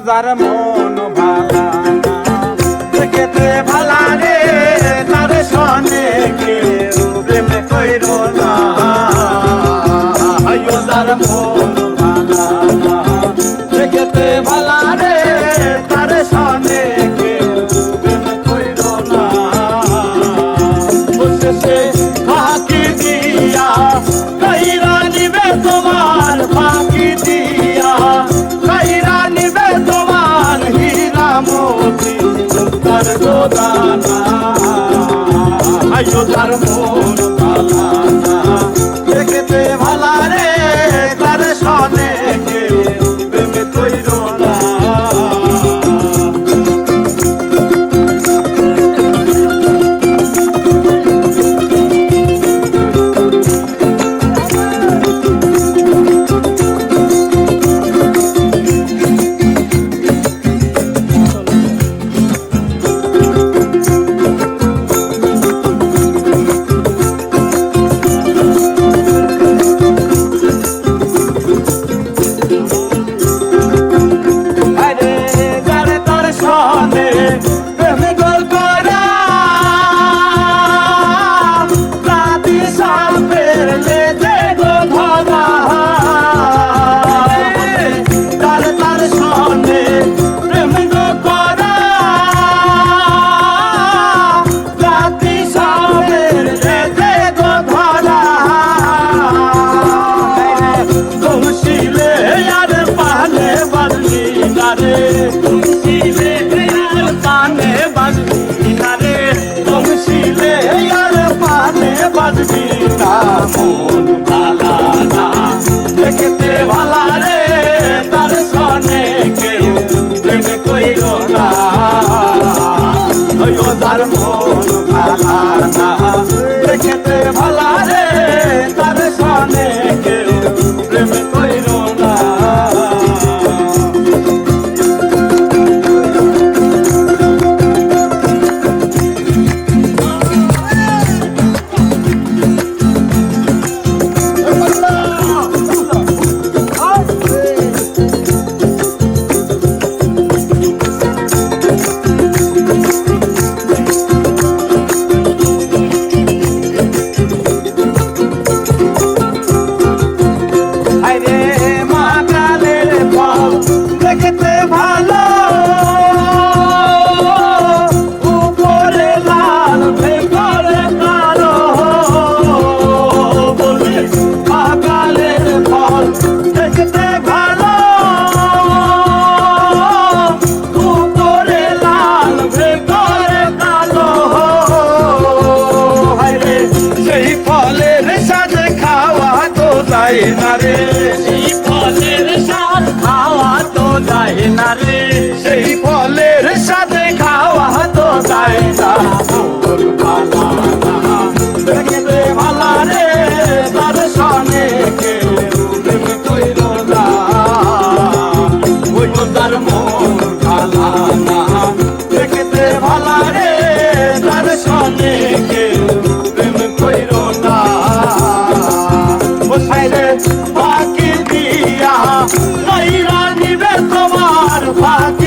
যার মন ভালা দেখতে ভালা রে তার সনে কেউ প্রেম কইর না আয়ো যার মন ভালা দেখতে ভালা রে তার সনে কেউ প্রেম কইর না বসে ফাঁকি দিয়া কইরা নিবে তোমার ফাঁকি দিয়া কইরা নিবে তোমার হীরা মোতি তার গোদানা আয়ো তার মন ভালা দেখতে ভালা রে তার সনে কেউ প্রেম কইর না মন ভালা না দেখতে ভালা রে তার সনে কেউ প্রেম কইর না ওই তার মন ভালা না দেখতে ভালা রে তার সনে কেউ প্রেম কইর না সেই ফলের স্বাদ খাওয়া তো যায় না রে সেই ফলের সাথে খাওয়া তো যায় না মন ভালা না দেখতে ভালা রে তার সনে কেউ প্রেম কইর না ওই তার মন ভালা না দেখতে ভালা রে তার সনে কেউ প্রেম কইর না ফাঁকি দিয়া কইরা নিবে তোমার ফাঁকি